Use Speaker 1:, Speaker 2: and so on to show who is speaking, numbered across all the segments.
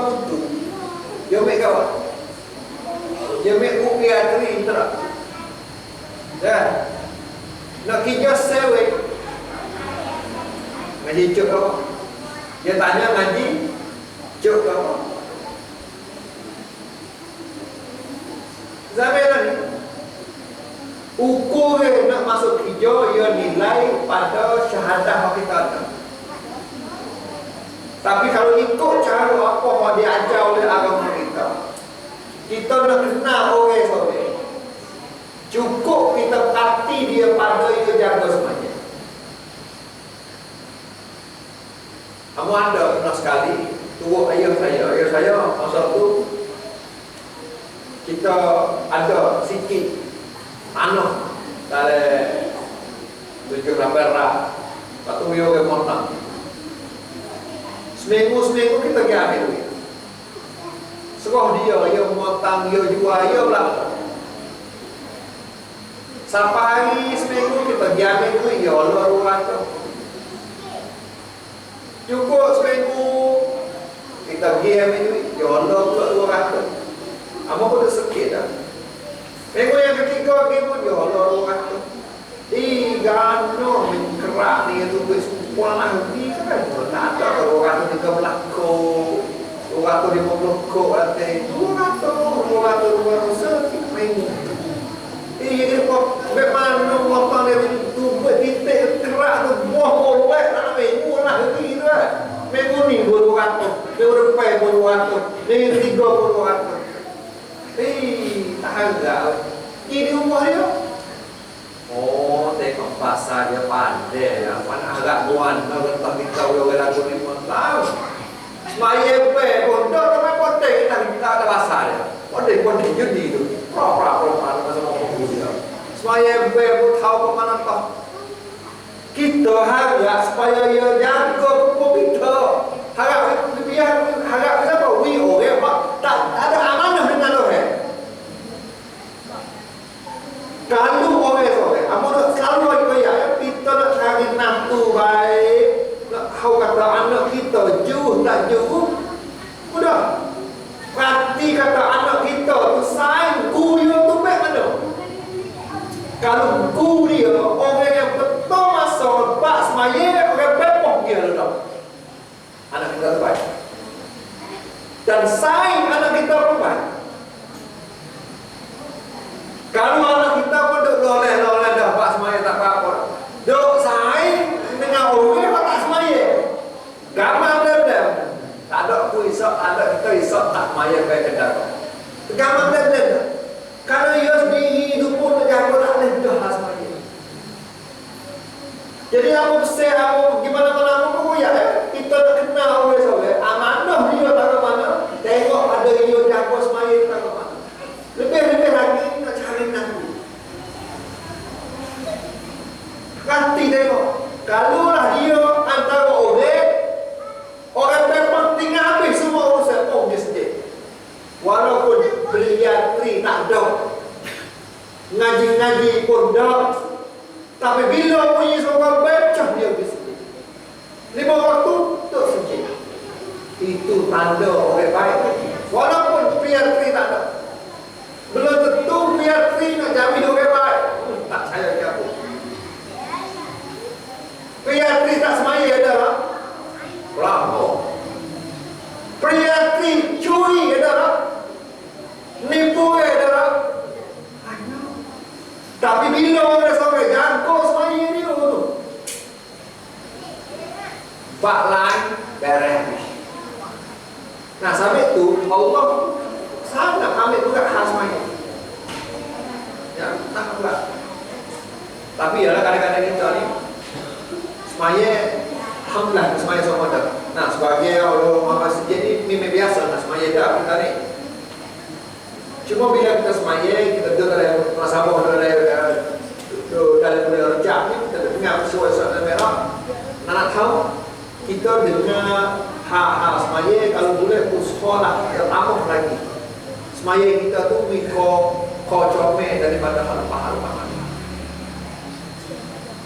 Speaker 1: putu. Dia ambil kawan. Dia ambil upiah teri terak. Dah. Nak kerja sewek. Ngaji cuk kawan. Dia tanya ngaji cuk kawan. Zaman ni ukur nak masuk kerja ia nilai pada syahadah kita ada. Tapi kalau ikut cara apa yang diajar oleh agama kita nak kenal orang soleh. Cukup kita pati dia pada ia jaga semuanya. Kamu ada pernah sekali turut ayah saya masa tu kita ada sikit tanah dari 7-8 rak. Lepas tu dia orang potong. Seminggu kita pergi ambil duit. Serah dia memotong, dia jual, dia belakang. Sampai hari seminggu kita pergi ambil duit, dia Allah rumah tu. Cukup seminggu kita pergi ambil duit, dia Allah pula rumah tu. Apa pun dah sikit dah. Minggu yang ketiga lagi pun dia Allah rumah tu. Gano kerak ni tu semua lagi kan. Tak ada orang tu 13 ko, orang tu 50 ko ada. Orang tu 200 minggu. Dia kok bagaimana orang dia tu buat titik kerak tu buah boleh tak minggu lagi tu. Minggu ni 200, minggu depan 200, minggu 3 200. Tak harga. Ini rumah dia. Oh, tengok pasar dia pandai ya. Mana agak buan kalau letak kita orang lagu ni pun tahu. Semaya pun dah ramai potek kita ada pasar dia. Potek jadi tu. Pro masa mau dia. Semaya pun tahu ke mana tak. Kita harap supaya dia jaga pupuk kita. Harap dia harap kita apa? We orang tak ada amanah dengan orang. Kalau orang soleh, amun selalu kita nak cari nafsu baik, nak kau kata anak kita jauh tak jauh, mudah. Berarti kata anak kita tu sayang, guru dia tu baik mana? Kalau guru dia orang yang betul masa lepas semaya, orang bepok dia dah. Anak kita tu baik. Dan sayang anak kita pun baik. Kalau anak kita pun duk loleh dah pak semaya tak apa-apa. Duk sayang dengan orang yang tak semaya. Gambar dia. Tak ada aku isap, ada kita isap tak semaya baik kedah. Gambar dia. Kalau ia sendiri itu pun jaga tak boleh dah semaya. Jadi aku besar aku gimana-mana aku ya kita nak kenal orang soleh. Amanah dia tak ke mana. Tengok ada dia jaga semaya tak ke mana. Lebih-lebih lagi nak cari nafsu. Ganti tengok. Kalaulah dia antara orang memang tinggal habis semua urusan dia sendiri. Walaupun beliatri tak ada, ngaji-ngaji pun dah, tapi bila punya seorang baca dia sendiri. 5 waktu tak sendiri. Itu tanda orang baik. Walaupun beliatri tak ada. Belum tentu biar nak jamin orang baik. Tak saya dia pun. Biar tak semaya adalah perampok. Biar curi adalah nipu adalah. Tapi bila orang sampai jangkau semaya ni tu. Bak lain beres. Nah sampai tu Allah sangat ambil juga hal semaya. Ya, tak pula. Tapi ya kadang-kadang kita ni semaya, alhamdulillah semaya semua dah. Nah sebagai orang masjid ni memang biasa nak semaya dah kita ni. Cuma bila kita semaya, kita duduk dalam masabah dalam rejak ni, kita dengar suara merah. Nak tahu kita dengar hak-hak semaya kalau boleh sekolah tambah lagi. Semaya kita tu kau comel daripada hal-hal.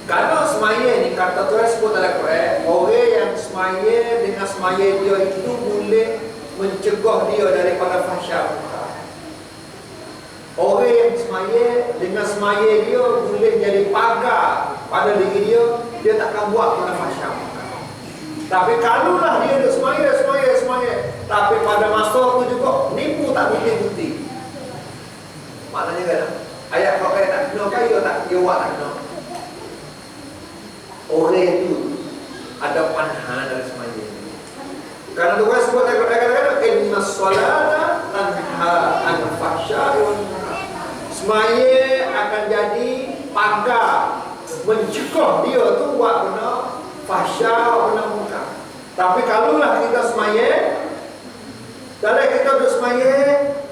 Speaker 1: Karena semaya ni kata Tuhan sebut dalam Quran, orang yang semaya dengan semaya dia itu boleh mencegah dia daripada fahsyat muka. Orang yang semaya, dengan semaya dia boleh jadi pagar pada diri dia, dia takkan buat pada fahsyat muka. Tapi kalaulah dia ada semaya, tapi pada masa tu juga nipu tak bukti-bukti. Maknanya kan, ayat kau kaya tak kena kaya tak, dia buat tak kena. Orang itu ada pandangan dari semaya. Karena Tuhan sebut kata-kata inna salata tanha anil fahsya'i wal munkar. Semaya akan jadi pagar mencegah dia tu buat benda fahsya, benda munkar. Tapi kalaulah kita semaya, dalam kita duduk semaya,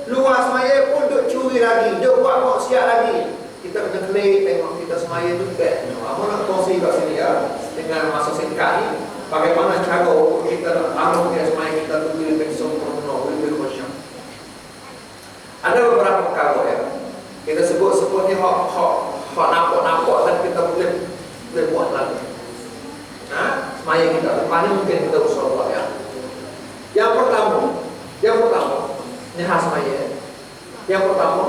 Speaker 1: luar semaya pun duduk curi lagi, duduk buat maksiat lagi, kita kena kelih tengok kita semaya tu bad. Apa nak kongsi kat sini ya, dengan masa singkat ni, bagaimana cara untuk kita nak tahu dia semaya kita tu lebih sempurna, lebih khusyuk. Ada beberapa perkara ya, kita sebut ni hak nampak dan kita boleh buat lagi. Semaya kita depan ni mungkin kita usaha buat ya. Yang pertama, ni khas semaya. Yang pertama,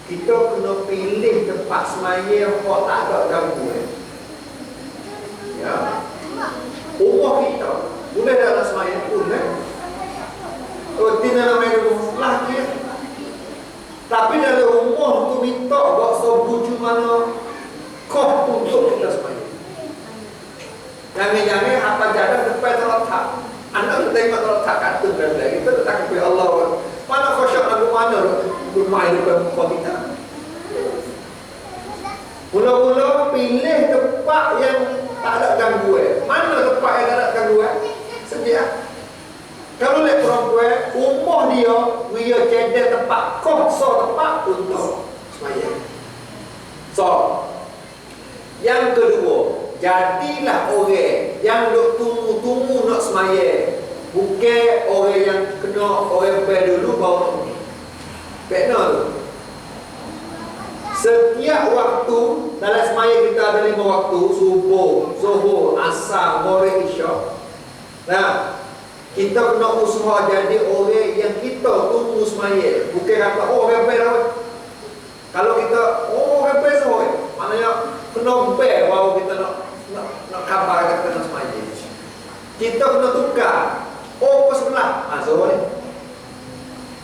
Speaker 1: kita kena pilih tempat semaya yang tak ada gangguan. Ya. Rumah kita boleh dalam semaya pun kan. Tidak namanya rumah dia. Tapi dalam rumah tu minta buat sebuju mana kau untuk kita semaya. Jangan-jangan apa jalan depan terletak. Anda tengok terletak kartu dan lain. Kita letak kepada Allah. Mana khusyuk lagu mana rumah depan muka kita. Mula-mula pilih tempat yang tak ada gangguan. Mana tempat yang tak ada gangguan? Sedia. Kalau lihat perempuan, rumah dia jadi tempat kosong, tempat untuk semaya. So, yang kedua, jadilah orang yang duk tunggu-tunggu nak semaya. Bukan orang yang kena orang bayar dulu baru nak pergi. Kena tu. Setiap waktu dalam semaya kita ada 5 waktu, subuh, zuhur, asar, maghrib, isyak. Nah, kita kena usaha jadi orang yang kita tunggu semaya. Bukan kata orang bayar. Kalau kita orang bayar semua, maknanya kena bayar baru kita nak khabar kita kena semaya. Kita kena tukar. Oh, ke sebelah. Zuhur ni.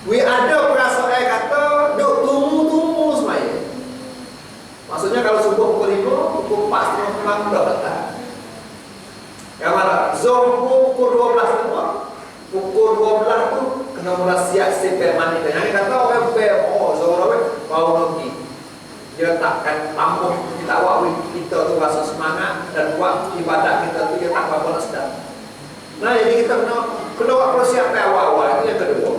Speaker 1: We ada perasaan kata duk tunggu semaya. Maksudnya kalau subuh pukul 5, pukul 4 setengah malam dah datang. Yang mana? Zuhur pukul 12 semua. Pukul 12 tu kena mula siap sampai mandi. Yang kata orang Zuhur baru pergi. Dia takkan mampu kita awak kita tu rasa semangat dan buat ibadat kita tu dia tak apa nak sedap. Nah, jadi kita kena buat persiapan awal-awal. Itu yang kedua.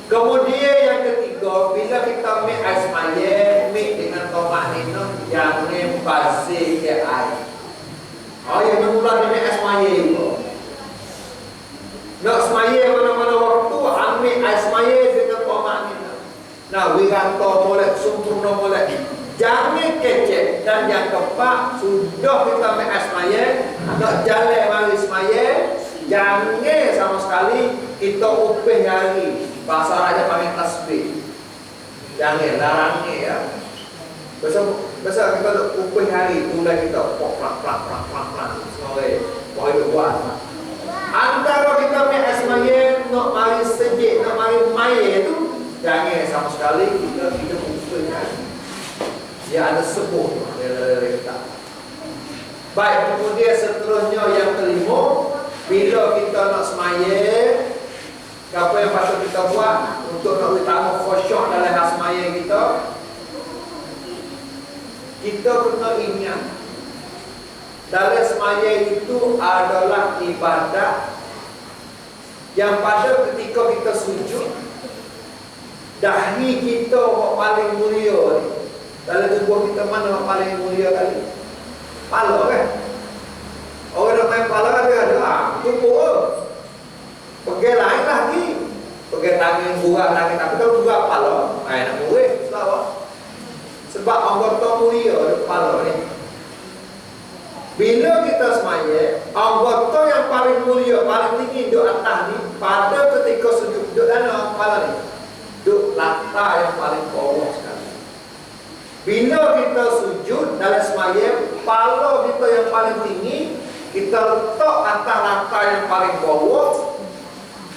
Speaker 1: Kemudian yang ketiga, bila kita make ais semaya, make dengan tomat nino, jangan basi ke air. Yang mula dengan ais semaya itu. Nak semaya mana-mana waktu, ambil ais semaya dengan tomat nino. Nah, wiranto boleh, sempurna boleh. Jangan kecek. Dan yang keempat, sudah kita make ais semaya, nak jalan mari semaya, jangan sama sekali kita upih hari. Bahasa raja panggil tasbih. Jangan larangnya ya. Biasa kita upih hari mulai kita plak sore buat. Antara kita main semaya nak mari sejik, nak mari maya itu jangan sama sekali kita upih hari. Dia ada sebuah dari kita. Baik, kemudian seterusnya yang kelima, bila kita nak semaya, apa yang patut kita buat untuk nak utama khusyuk dalam hal semaya kita? Kita kena ingat dalam semaya itu adalah ibadat yang pada ketika kita sujud, dahi kita yang paling mulia dalam tubuh kita mana yang paling mulia kali? Kepala kan? Orang nak main kepala dia ada tubuh. Pergi lain lagi. Pergi tangan buat lagi. Tapi kalau buat kepala, nak murid sebab anggota mulia kepala ni. Bila kita semaya, anggota yang paling mulia, paling tinggi duduk atas ni, pada ketika sujud duduk mana kepala ni? Duduk latar yang paling bawah sekali. Bila kita sujud dalam sembahyang, kepala kita yang paling tinggi, kita letak atas latar yang paling bawah.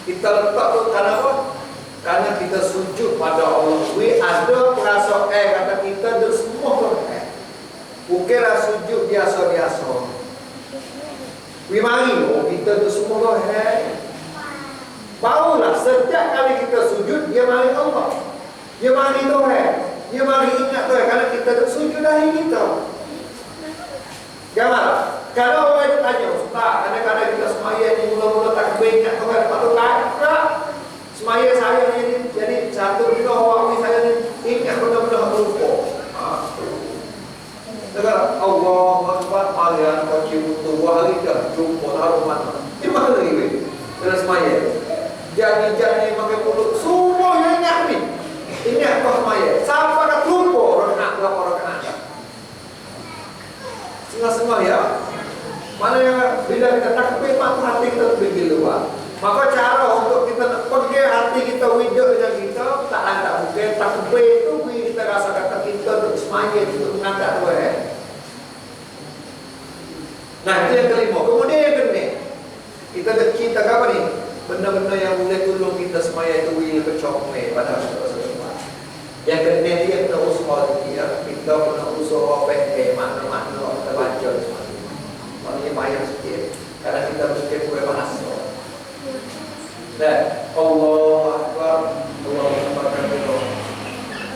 Speaker 1: Kita letak tu kenapa? Karena kita sujud pada Allah. Ada perasaan kata kita duduk semua tu. Bukanlah sujud biasa-biasa. Mari kita tu semua barulah setiap kali kita sujud dia mari Allah. Dia mari Tuhan. Dia mari ingat Tuhan karena kita tu sujud dari kita. Jangan. Kalau orang itu tanya, Ustaz, kadang-kadang kita sembahyang ni mula-mula tak ingat Tuhan, patut tak? Sembahyang saya ni jadi satu benda orang ni saya ni ingat benda-benda lupa. Dengar Allah Akbar alian kau cium dua hari dah jumpa taruh mana. Di mana lagi? Dalam sembahyang. Jadi pakai mulut semua yang ingat ni. Ingat kau sembahyang. Sampai dah lupa orang nak berapa orang kena. Setengah-setengah ya. Mana yang bila kita takbir maka hati kita pergi luar. Maka cara untuk kita nak pergi hati kita wujud dengan kita tak ada mungkin takbir itu kita rasa kata kita untuk sembahyang untuk mengangkat Tuhan. Nah itu yang kelima. Kemudian yang keenam, kita cerita apa ni? Benda-benda yang boleh tolong kita sembahyang itu will kecomel pada Rasulullah. Yang keenam dia kita usaha kita kena usaha pendek makna-makna kita baca semua. Maknanya bayar sikit karena kita mungkin boleh bahasa. Dan Allah Akbar, Allah Akbar.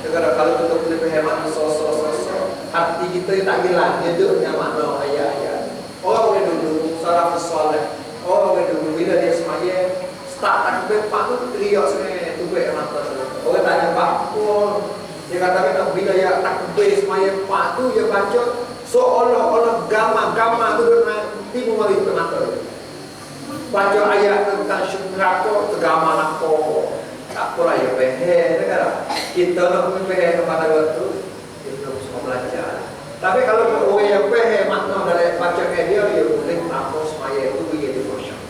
Speaker 1: Kalau kita boleh berhemat sosok hati kita tak hilang, dia duduknya makna ayat-ayat. Orang boleh duduk salafus saleh. Orang boleh duduk bila dia sembahyang start takbir pak tu teriak sebenarnya tubik mata. Orang tanya pak pun dia katakan bila ya takbir sembahyang pak tu dia baca seolah-olah gambar tu timbul mari ke mata dia. Baca ayat tentang syurga tergambar apa. Tak apalah ya pehe negara. Kita nak pehe kepada waktu kita semua belajar. Tapi kalau orang yang pehe makna dari baca dia boleh apa semaya itu begitu khusyuk.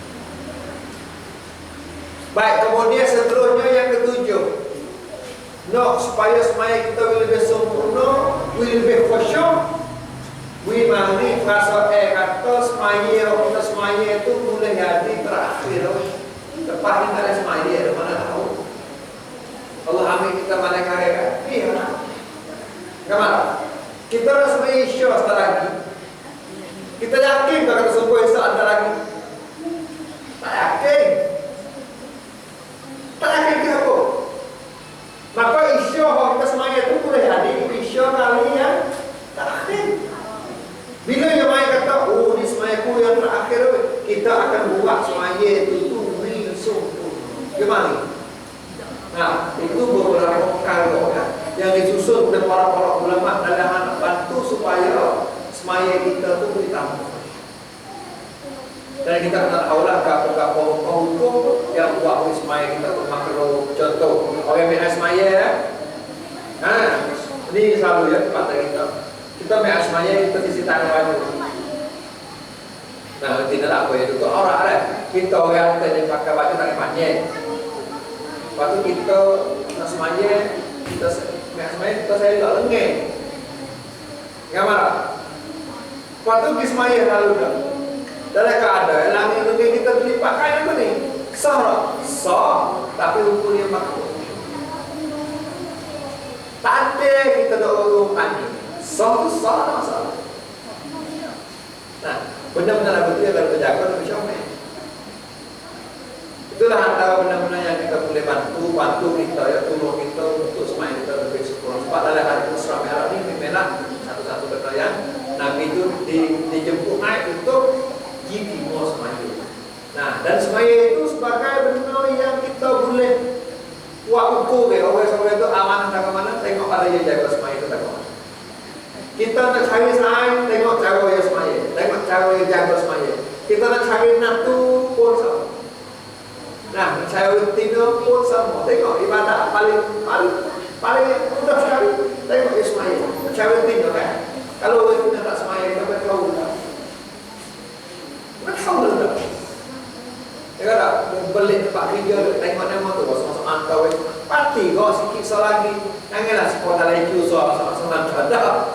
Speaker 1: Baik, kemudian seterusnya yang ketujuh. Supaya semaya kita lebih sempurna, lebih khusyuk. Mari frasa kata semaya kita semaya itu boleh jadi terakhir. Lepas ni tak ada semaya, mana tahu. Allah ambil kita mana kaya iya. Gambar. Kita rasa Isya sebentar lagi. Kita yakin tak kata subuh Isya ada lagi. Tak yakin. Tak yakin ke apa? Maka Isya kita semaya itu boleh jadi Isya kali yang terakhir. Bila yang main kata, oh ni semayaku yang terakhir, kita akan buat semaya itu sempurna. Gimana? Nah, itu beberapa perkara yang disusun oleh para ulama dalam bantu supaya semaya kita itu ditambah. Dan kita kena tahulah apa-apa hukum yang buat semaya kita itu makro. Contoh, orang yang semaya ini selalu ya tempat kita. Kita main semaya kita isi tangan baju. Nah, tidak apa itu orang ada. Kita orang yang pakai baju tak panjang. Waktu kita nak semaya, kita saya tak lengeng. Gambar. Waktu kita semaya lalu dah. Dalam keadaan langit lengeng kita beli pakai apa ni? Sah, tapi hukumnya makruh. Tak ada kita dah urung tadi. Sah tu sah tak masalah. Nah, benar-benar betul kalau terjaga lebih comel. Itulah antara benda-benda yang kita boleh bantu kita ya, tolong kita untuk semaya kita lebih sempurna. Sebab dalam hari Isra Mi'raj ini memang satu-satu benda yang Nabi itu dijemput naik untuk jiwa semaya. Nah, dan semaya itu sebagai benda yang kita boleh buat ukur ya. Orang itu amanah tak mana, tengok pada dia jaga semaya itu tak mana. Kita nak cari sains, tengok cara dia semaya. Tengok cara dia jaga semaya. Kita nak cari nafsu pun sama. Nah, saya tidur pun sama. Tengok ibadah paling mudah sekali. Tengok Ismail. Saya tidur kan. Kalau kita tak semaya, kita tahu tak? Kita tahu Sekarang belik tempat kerja tu, tengok nama tu, masuk antau pati kau sikit selagi. Janganlah sekolah dalam itu senang ada.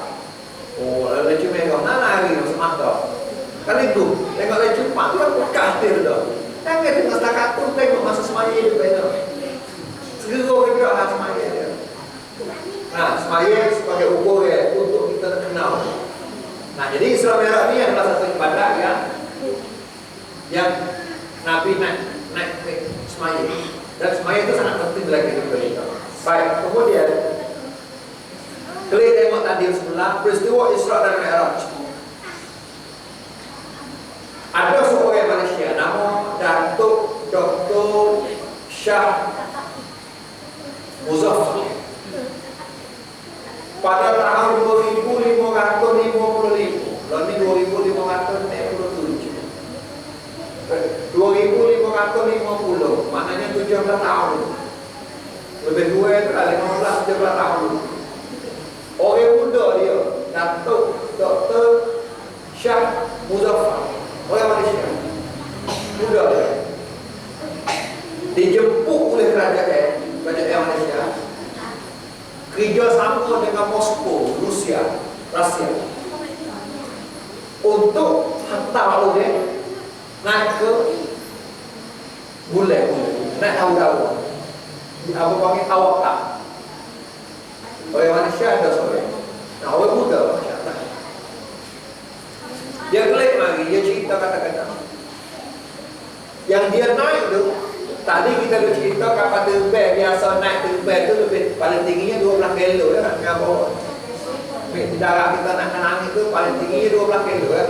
Speaker 1: Oh, lecu mereka nak lari masuk antau. Kan itu, tengok lecu pak tu kan bekas dia tu. Jangan tengok setakat tu, tengok masa semaya dia betul. Segera kerja lah semaya dia. Nah, semaya sebagai ukur ya, untuk kita kenal. Nah, jadi Isra Mi'raj ni adalah satu ibadah yang Nabi naik semaya. Dan semaya itu sangat penting dalam kehidupan kita. Baik, kemudian kalian tengok tadi sebelah peristiwa Isra dan Mi'raj. Ada seorang Malaysia nama Datuk Dr. Shah Muzaffar. Pada tahun 2555, lalu ini 2557. 2550, maknanya 17 tahun. Lebih dua itu lah, 15-17 tahun. Orang muda dia, Datuk Dr. Shah Muzaffar, orang Malaysia. Muda dia. Dijemput oleh kerajaan Malaysia. Kerja sama dengan Moskow, Rusia, untuk hantar orang naik ke bulan, naik hawa-hawa. Apa panggil tawakal. Orang Malaysia ada seorang. Nah, orang muda masyarakat. Dia kelip lagi, dia cerita kata-kata. Yang dia naik tu, tadi kita dah cerita kapal terbang biasa naik terbang tu lebih paling tingginya 12 kilo ya kan, dengan bawah. Darat kita nak kenang itu paling tingginya 12 kilo ya.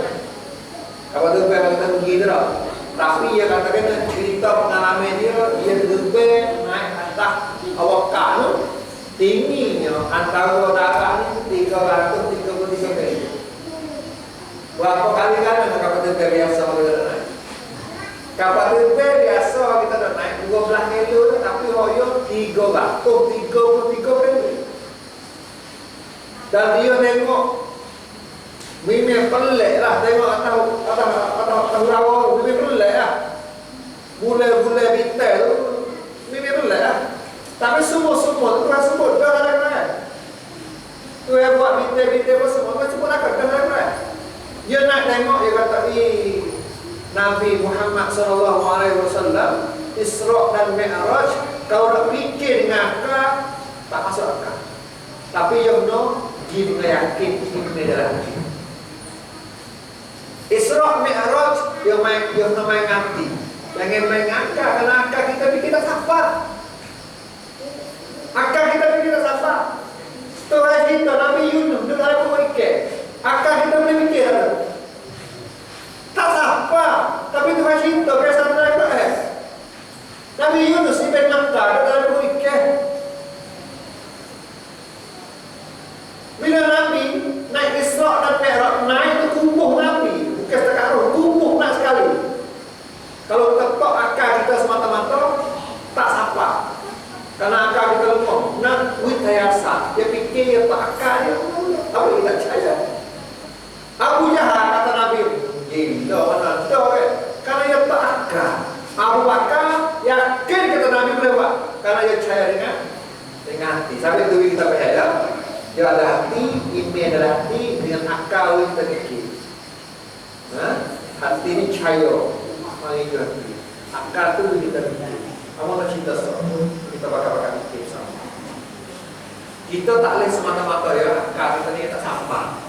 Speaker 1: Kapal terbang kita pergi tu dah. Tapi dia katakan cerita pengalaman dia terbang naik atas awak tu tingginya antara darat ni 333 kilo. Berapa kali kan kapal terbang biasa kita naik? Kapal terbang biasa kita dah naik 12 kilo tapi hoyo 333 kilo. Dan dia tengok memang pelik lah, tengok atas rawa memang pelik lah. Bulan-bulan bintang tu memang pelik lah. Tapi semua tu Tuhan sebut dah dalam Quran. Tu yang buat bintang-bintang pun semua sebut akan dalam Quran. Dia nak tengok, dia kata Nabi Muhammad SAW Isra dan Mi'raj, kalau nak fikir dengan akal tak masuk akal. Tapi yang no gimana yakin, gimana dalam hati. Isra Mi'raj yang main hati. Jangan main akal, kerana akal kita fikir tak sabar. Akal kita fikir tak sabar. Tuhan kita Nabi Yunus dia dalam buah ikan. Akal kita boleh fikir tak? Tak sabar. Tapi Tuhan cinta biasa dalam Quran. Nabi Yunus ibn Matta dia dalam buah ikan. Bila Nabi naik Isra dan Mi'raj, naik itu tumbuh Nabi, bukan setakat roh, tumbuh naik sekali. Kalau ketok akal kita semata-mata tak sabar. Karena akal kita lemah, nak witayasa, dia fikir dia tak akal dia, apa kita percaya. Abu Jahal kata Nabi, gila mana dah kan? Karena dia tak akal. Abu Bakar yakin kata Nabi boleh buat, karena dia percaya dengan hati. Sampai tu kita percaya. Dia ada hati, iman ada hati, dengan akal kita fikir. Hati ini cahaya, mari kita fikir. Akal tu kita fikir. Kamu nak cinta sama, kita bakal fikir sama. Kita tak boleh semata-mata ya, akal kita ni tak sabar.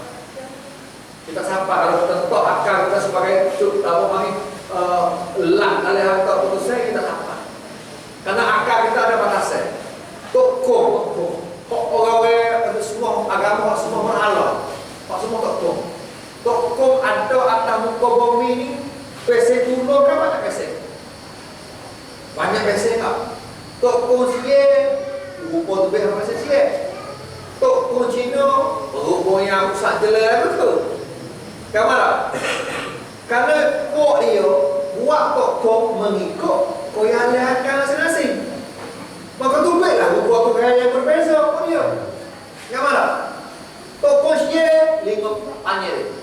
Speaker 1: Kita sabar kalau kita tahu akal kita sebagai apa panggil lak oleh harta putusnya kita sabar. Karena akal kita ada batasan. Tokong. Orang-orang semua agama semua berhala. Pak semua tokong ada atas muka bumi ni pesen dulu kan banyak pesen. Banyak pesen tak? Tokong sikit rupa tu behar pesen sikit. Tokong Cina rupa yang rusak jelas betul. Kan mana? Kerana kok dia buat tokong mengikut koyak akan masing-masing. Maka tu baiklah rupa tu yang berbeza pun dia. Yang mana? Tokong sikit 5 panjang.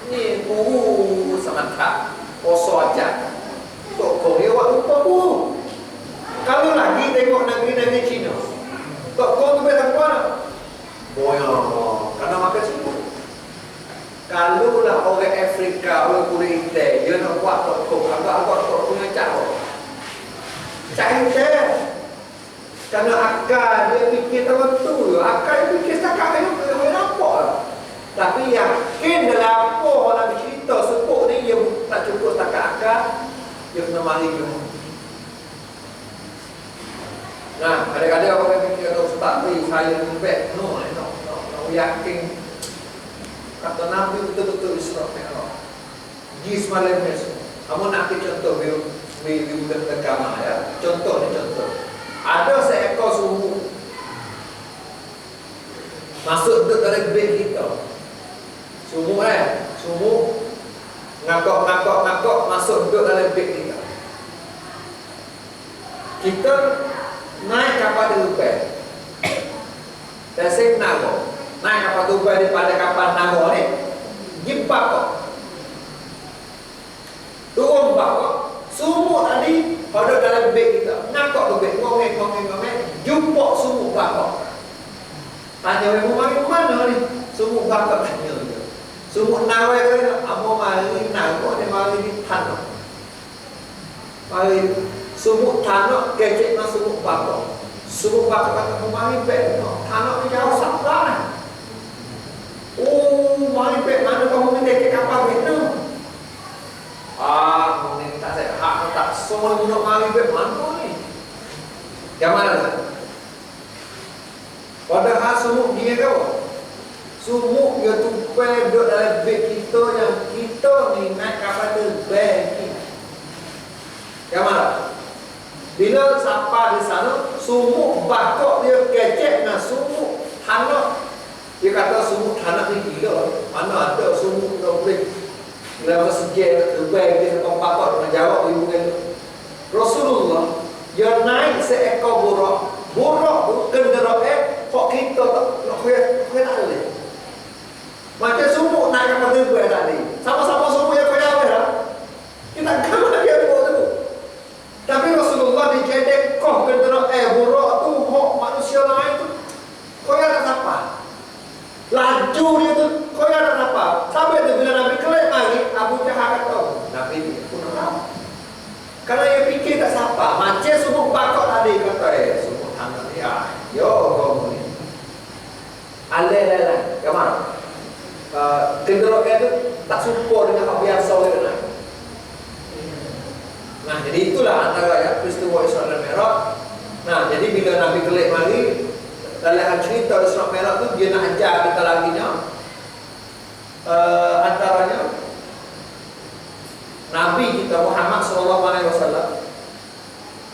Speaker 1: Ni sangat tak kosong aja. Tokong dia buat Cair. Karena akal dia fikir tertentu, akal dia fikir setakat dia nampak. Tapi yakin dalam apa orang cerita sebut ni dia tak cukup setakat akal, dia kena mari dia. Nah, kadang-kadang orang fikir kalau sebab saya lembek, no, yakin kata Nabi betul-betul Isra Mi'raj. Di semalam besok. Kamu nak contoh bila terkama ya. Contoh. Ada seekor sumur masuk duduk dalam beg kita. Sumur ngakok masuk duduk dalam beg kita. Kita naik kapal terbang. Dan saya nago. Naik kapal terbang daripada kapal nago ni. Jempak kok. Turun bawah. Sumur tadi pada dalam beg kita. Ngakok tu beg. Ngomeng. Jumpa sumur bawah. Tanya orang mari mana ni? Sumur bawah tanya dia. Sumur nawai ke? Amo mari nago ni mari di tanah. Mari sumur tanah kecek na sumur bawah. Sumur bawah kata mari beg. Tanah ni jauh sangat. Oh, mari beg mana kamu ni kecek kapal begitu? Mungkin tak saya hak tak semua guna mari beg mana ni? Yang mana tak? Padahal sumuk dia kau. Sumuk dia tupai duduk dalam beg kita yang kita ni naik kapal terbang. Yang mana? Bila sampai di sana, sumuk bakok dia kecek dengan sumuk tanah. Dia kata sumuk tanah ni gila. Mana ada sumuk tak boleh. Bila masa sekian terbang dia sampai bakok dengan jawab ibu kata. Rasulullah dia naik seekor buruk. Buruk tu kenderaan kok kita tak nak kaya tak boleh. Macam sumuk naik kapal terbang tadi. Sama-sama sumuk yang kaya lah. Kita kan dia buat tu. Tapi Rasulullah dijedek kok kenderaan buruk tu hok manusia lain tu. Kaya tak apa. Laju dia tu kaya tak apa. Sampai tu bila Nabi kelak lagi Abu Jahal kata, Nabi ni pun tahu. Kalau dia fikir tak siapa, macam sumuk bakok tadi kata sumuk tanah ni yo kamu ni. Alai-alai, ke mana? Kenderaan itu tak serupa dengan apa biasa dia naik. Nah, jadi itulah antara ya peristiwa Isra dan Mi'raj. Nah, jadi bila Nabi kelak mari dalam cerita Isra Mi'raj tu dia nak ajar kita lagi nya. Antaranya Nabi kita Muhammad SAW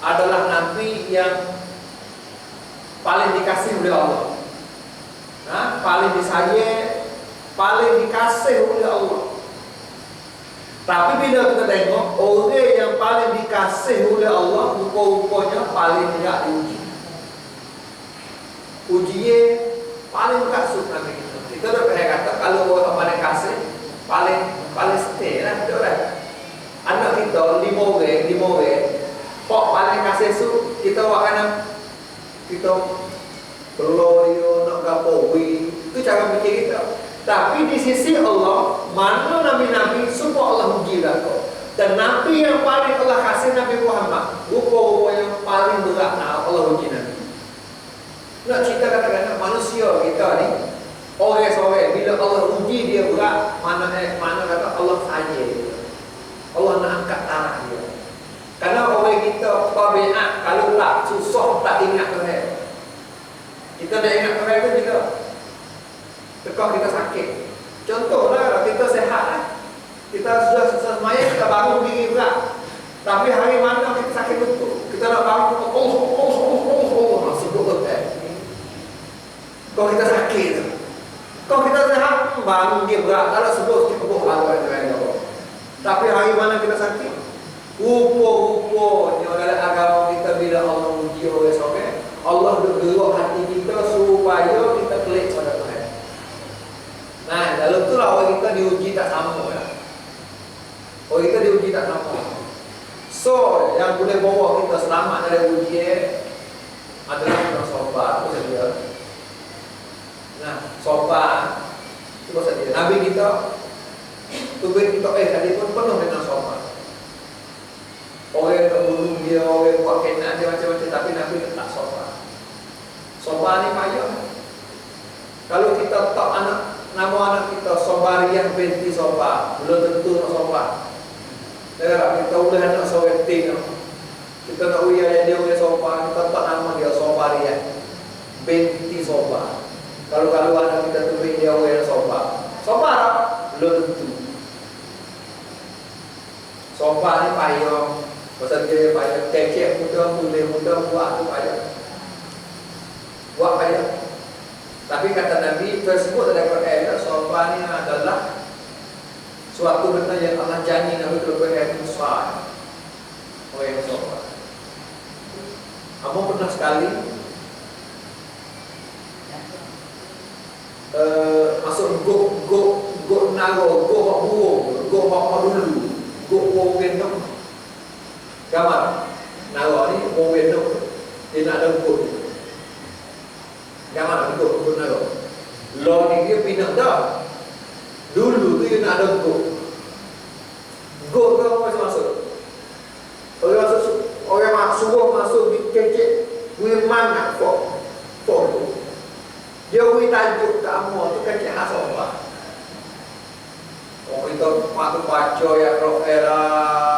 Speaker 1: adalah Nabi yang paling dikasih oleh Allah. Paling disayang, paling dikasih oleh Allah. Tapi bila kita tengok orang yang paling dikasih oleh Allah, rupa-rupanya paling tidak diuji. Ujian paling kasut Nabi kita. Kita dah pernah kata kalau orang paling kasih, paling setia lah, betul lah. Anak kita 5 orang, kok paling kasih su kita wakana kita perlu dia nak gapowi. Itu cara fikir kita. Tapi di sisi Allah, mana nabi-nabi semua Allah uji dah kau. Dan nabi yang paling Allah kasih Nabi Muhammad, rupa-rupa yang paling berat Allah uji Nabi. Nak cerita kata-kata manusia kita ni, orang-orang bila Allah uji dia berat, mana kata Allah saja. Allah nak angkat tanah dia. Karena orang kita tabiat kalau tak susah tak ingat Tuhan. Kita dah ingat Tuhan tu kita tekak kita sakit. Contohlah kita sehat lah. Kita sudah semaya kita bangun diri berat. Tapi hari mana kita sakit betul. Kita nak bangun Allah sebut Tuhan. Kalau kita sakit tu. Kalau kita sehat bangun dia berat. Kalau sebut kita kebuk Allah Tuhan. Tapi hari mana kita sakit? Rupa-rupanya dalam agama kita bila Allah uji oleh seorang, Allah bergerak hati kita supaya kita klik pada Tuhan. Nah, dalam itulah orang kita diuji tak sama ya. Orang kita diuji tak sama. So, yang boleh bawa kita selamat dari ujian adalah kita sabar. Itu saja. Nah, sabar. Itu saja. Nabi kita tubuh kita tadi pun penuh dengan sabar. Orang orang nak bunuh dia, orang buat kena dia macam-macam, tapi Nabi tak sopan. Sopan ni payah. Kalau kita tak nama anak kita Sobariyah binti Sobar, belum tentu nak sopan. Kita boleh anak Soweting, kita nak uya dia boleh sopan, kita tak nama dia Sobariyah binti Sobar. Kalau anak kita tulis dia boleh sopan, sopan tak? Belum tentu. Sopan ni payah. Pasal dia payah. Kecek muda, boleh muda buat tu payah. Buat payah. Tapi kata Nabi tersebut dalam Quran, sopan ni adalah suatu benda yang Allah janji Nabi terlepas Musa. Orang yang sopan. Kamu pernah sekali masuk gok nago, gok hak burung, gok hak dulu, gok wong gendong. Gambar nago ni wong gendong, dia nak ada gok. Gambar gok nago. Lo ni dia pindah dah. Dulu tu dia nak ada gok. Gok tu apa masuk? Orang suruh masuk di kecek, memang nak fok tu. Dia beri tajuk kamu tu kecek hasoba. Oh itu waktu baca ya roh era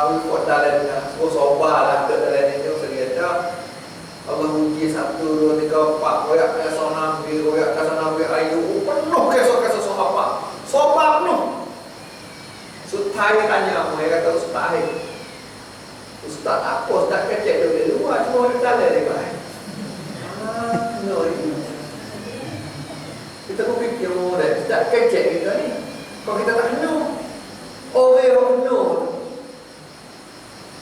Speaker 1: wifot dalam semua soba lah ke dalam itu segala. Allah uji 1, 2, 3, 4 koyak ke sana ambil, koyak ke sana ambil ayu penuh kesok soba. Soba penuh. Sutai tanya aku, dia kata ustaz. Ustaz apa? Ustaz kecek dari luar, cuma di dalam dia baik. No ini. Kita pun fikir mudah, tak kecek kita ni. Kalau kita tak kena, orang yang kena,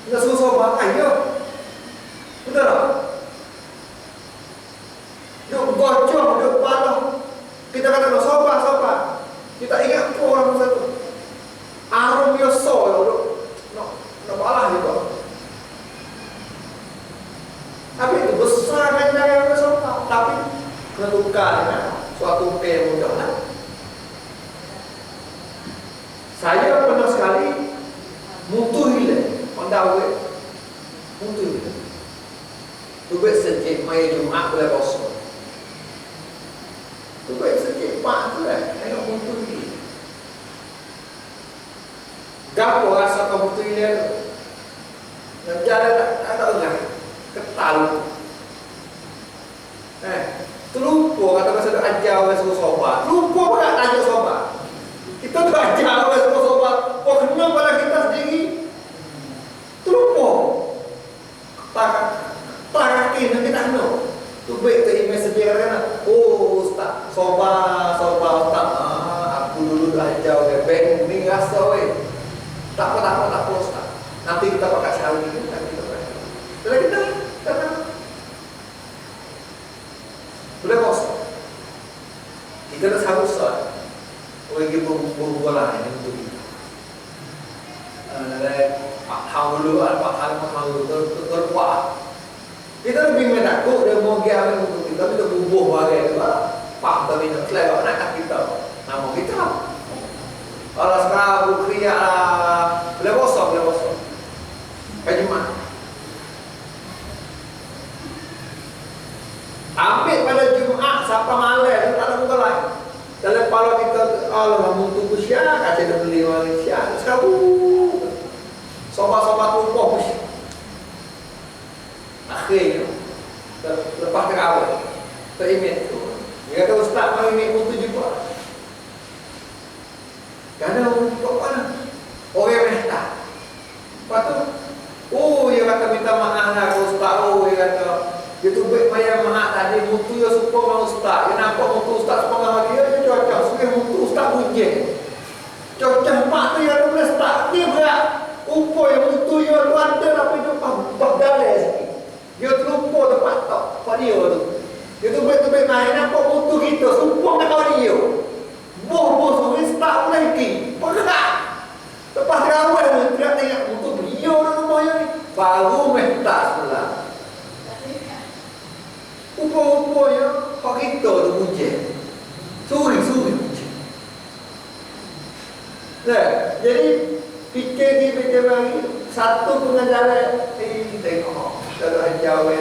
Speaker 1: kita susah pakai je. Betul tak? Duk gocong, duk palah. Kita kata sopan. Kita ingat apa orang satu. Arum dia so, nak palah juga. Tapi itu besar kan jangan sopan. Tapi kena tukar kan. Suatu yang mudah lah. Saya pernah sekali mutu hilang, pandai mutu hilang. Tubuh sejak mai Jumaat boleh kosong. Tubuh sejak pak tu lah, tengok mutu hilang. Gapo rasa kamu mutu hilang? Jalan tak ada enggak, ketal. Terlupa kata masa tu ajar orang suruh sobat. Lupa pun nak tanya sobat. Kita tu ajar orang suruh sobat. Oh kena pada kita sendiri. Terlupa. Tak kaki nanti tak kena. Tu baik tu email sedia kan. Oh ustaz, sobat ustaz. Aku dulu ajar orang bank ni rasa weh. Tak apa ustaz. Nanti kita pakai sekali ni. Nanti kita pakai. Bila kita boleh kosong. Kita tak sabar ustaz. Orang pergi berbualan ini untuk kita. Pak tahun dulu, Pak tahun terkuat. Kita lebih menakut dia mau pergi untuk kita. Kita bubuh bagai itu. Pak tapi nak selewat nak kita. Nama kita. Kalau sekarang aku kriak lah. Boleh kosong. Kayak gimana? Ambil pada Jumaat sampai malam tu tak ada muka lain. Dalam kepala kita, Allah tunggu siap, kacau dia beli Malaysia. Sekarang, sobat-sobat lupa pun. Akhirnya, lepas terawih, terimit tu. Dia kata ustaz mau imit mutu juga. Kerana buat mana? Orang mehta. Lepas tu, dia kata minta maaf lah ustaz. Dia kata, dia tu baik bayar mahal tadi, mutu dia supaya dengan ustaz. Dia nampak mutu ustaz supaya dengan dia cocok. Supaya mutu ustaz bunyi. Cocok mak tu yang 12 tak. Dia berat. Upah yang mutu dia tu ada tapi dia bagdalai sikit. Dia terlupa tempat tak. Pak dia tu. Dia tu baik main nampak mutu kita. Supaya dengan dia. Boh supaya ustaz pun lagi. Berat. Lepas terawal dia tengok mutu beliau dalam rumah ni. Baru mentak sebelah. Upah-upahnya hak kita tu hujan. Suri hujan. Nah, jadi Fikir di bagi satu pengacara di tengok kalau Jawa